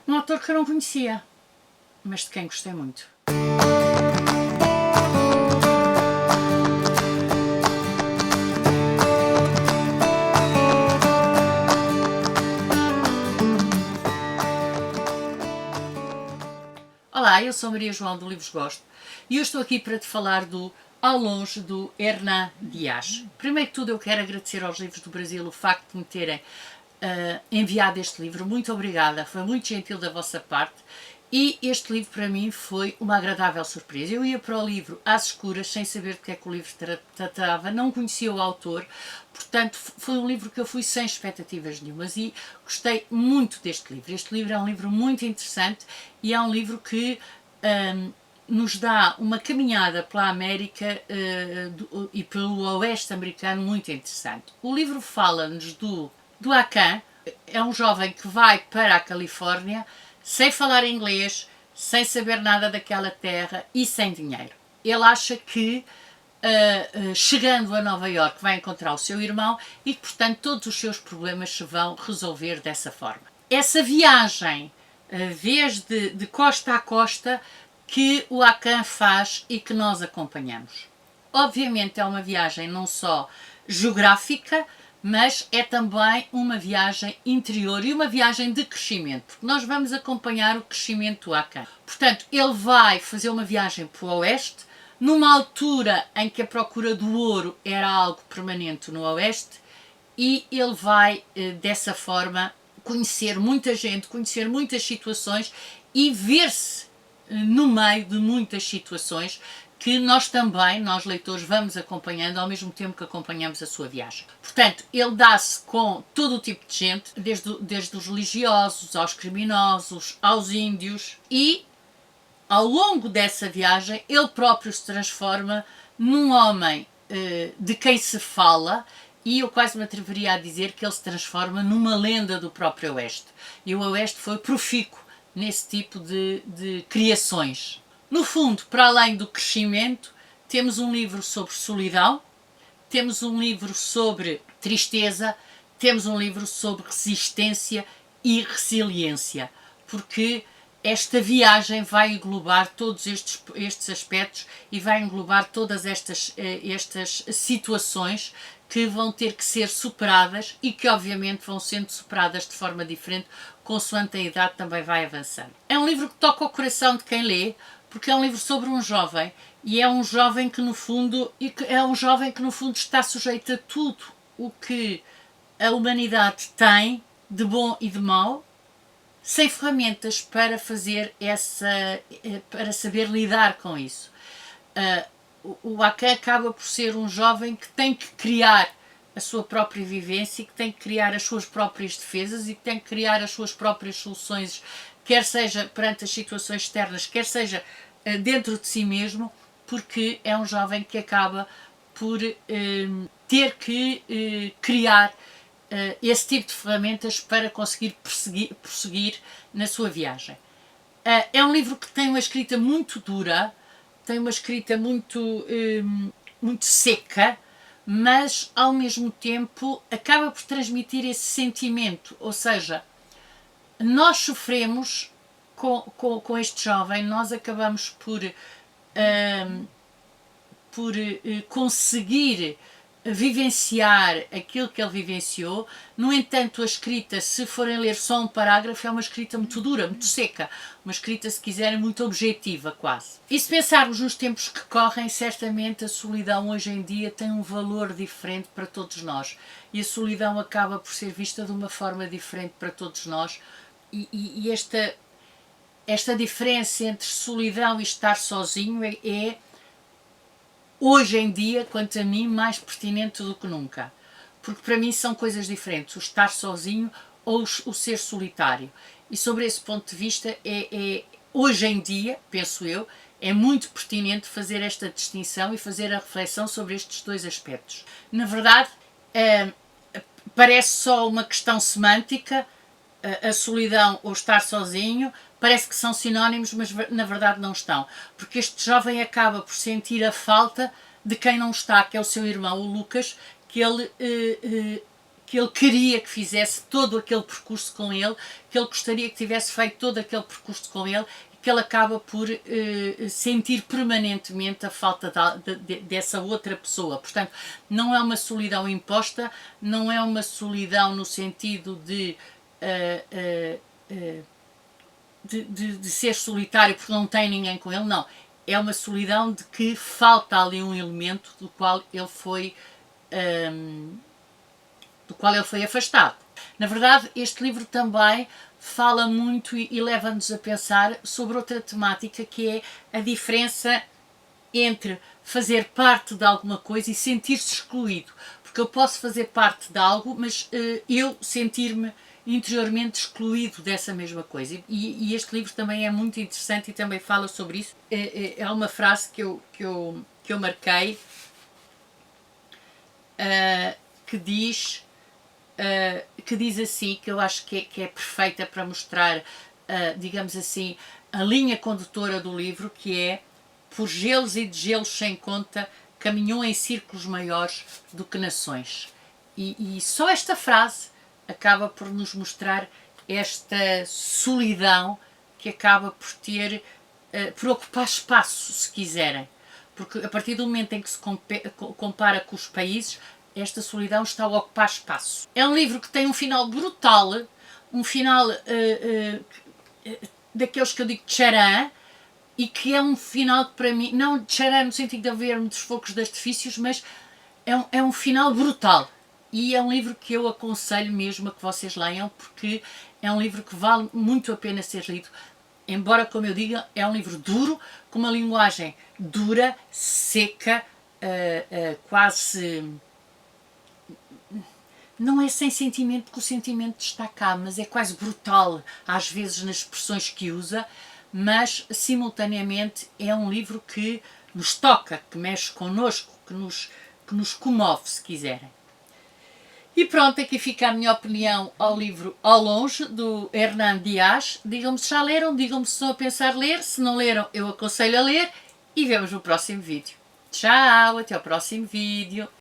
Um autor que eu não conhecia, mas de quem gostei muito. Olá, eu sou Maria João do Livros Gosto e eu estou aqui para te falar do Ao Longe, do Hernán Dias. Primeiro de tudo, eu quero agradecer aos Livros do Brasil o facto de me terem enviado este livro. Muito obrigada, foi muito gentil da vossa parte e este livro para mim foi uma agradável surpresa. Eu ia para o livro às escuras, sem saber do que é que o livro tratava, não conhecia o autor, portanto foi um livro que eu fui sem expectativas nenhumas e gostei muito deste livro. Este livro é um livro muito interessante e é um livro que nos dá uma caminhada pela América e pelo Oeste americano muito interessante. O livro fala-nos do Akán. É um jovem que vai para a Califórnia sem falar inglês, sem saber nada daquela terra e sem dinheiro. Ele acha que chegando a Nova Iorque vai encontrar o seu irmão e que, portanto, todos os seus problemas se vão resolver dessa forma. Essa viagem, desde de costa a costa, que o Akán faz e que nós acompanhamos. Obviamente é uma viagem não só geográfica, mas é também uma viagem interior e uma viagem de crescimento, porque nós vamos acompanhar o crescimento do Akán. Portanto, ele vai fazer uma viagem para o Oeste, numa altura em que a procura do ouro era algo permanente no Oeste, e ele vai, dessa forma, conhecer muita gente, conhecer muitas situações e ver-se no meio de muitas situações que nós também, nós leitores, vamos acompanhando ao mesmo tempo que acompanhamos a sua viagem. Portanto, ele dá-se com todo o tipo de gente, desde os religiosos, aos criminosos, aos índios, e ao longo dessa viagem ele próprio se transforma num homem de quem se fala, e eu quase me atreveria a dizer que ele se transforma numa lenda do próprio Oeste. E o Oeste foi profícuo nesse tipo de criações. No fundo, para além do crescimento, temos um livro sobre solidão, temos um livro sobre tristeza, temos um livro sobre resistência e resiliência, porque esta viagem vai englobar todos estes aspectos e vai englobar todas estas situações que vão ter que ser superadas e que obviamente vão sendo superadas de forma diferente consoante a idade também vai avançando. É um livro que toca o coração de quem lê, porque é um livro sobre um jovem e é um jovem que no fundo está sujeito a tudo o que a humanidade tem de bom e de mau, sem ferramentas para para saber lidar com isso. O Akán acaba por ser um jovem que tem que criar a sua própria vivência, que tem que criar as suas próprias defesas e que tem que criar as suas próprias soluções, quer seja perante as situações externas, quer seja dentro de si mesmo, porque é um jovem que acaba por ter que criar esse tipo de ferramentas para conseguir prosseguir na sua viagem. É um livro que tem uma escrita muito dura, tem uma escrita muito seca, mas ao mesmo tempo acaba por transmitir esse sentimento, ou seja, nós sofremos com este jovem, nós acabamos por conseguir vivenciar aquilo que ele vivenciou. No entanto, a escrita, se forem ler só um parágrafo, é uma escrita muito dura, muito seca, uma escrita, se quiserem, muito objetiva quase. E se pensarmos nos tempos que correm, certamente a solidão hoje em dia tem um valor diferente para todos nós e a solidão acaba por ser vista de uma forma diferente para todos nós e esta diferença entre solidão e estar sozinho é hoje em dia, quanto a mim, mais pertinente do que nunca. Porque para mim são coisas diferentes, o estar sozinho ou o ser solitário. E sobre esse ponto de vista, hoje em dia, penso eu, é muito pertinente fazer esta distinção e fazer a reflexão sobre estes dois aspectos. Na verdade, parece só uma questão semântica, a solidão ou estar sozinho, parece que são sinónimos, mas na verdade não estão, porque este jovem acaba por sentir a falta de quem não está, que é o seu irmão, o Lucas, que ele que ele queria que fizesse todo aquele percurso com ele, que ele gostaria que tivesse feito todo aquele percurso com ele, e que ele acaba por sentir permanentemente a falta dessa outra pessoa. Portanto, não é uma solidão imposta, não é uma solidão no sentido de ser solitário porque não tem ninguém com ele, não. É uma solidão de que falta ali um elemento do qual ele foi afastado. Na verdade, este livro também fala muito e leva-nos a pensar sobre outra temática, que é a diferença entre fazer parte de alguma coisa e sentir-se excluído. Porque eu posso fazer parte de algo, mas eu sentir-me interiormente excluído dessa mesma coisa. E este livro também é muito interessante e também fala sobre isso. É uma frase que eu marquei, que diz assim, que eu acho que é perfeita para mostrar, digamos assim, a linha condutora do livro, que é: por gelos e degelos sem conta, caminhou em círculos maiores do que nações. E só esta frase acaba por nos mostrar esta solidão que acaba por por ocupar espaço, se quiserem. Porque a partir do momento em que se compara com os países, esta solidão está a ocupar espaço. É um livro que tem um final brutal, um final daqueles que eu digo tcharam, e que é um final que para mim, não tcharam no sentido de haver muitos focos de artifícios, mas é um final brutal. E é um livro que eu aconselho mesmo a que vocês leiam, porque é um livro que vale muito a pena ser lido. Embora, como eu diga, é um livro duro, com uma linguagem dura, seca, quase... Não é sem sentimento, porque o sentimento está cá, mas é quase brutal, às vezes, nas expressões que usa, mas, simultaneamente, é um livro que nos toca, que mexe connosco, que nos comove, se quiserem. E pronto, aqui fica a minha opinião ao livro Ao Longe, do Hernán Dias. Digam-me se já leram, digam-me se estão a pensar ler. Se não leram, eu aconselho a ler, e vemos no próximo vídeo. Tchau, até ao próximo vídeo.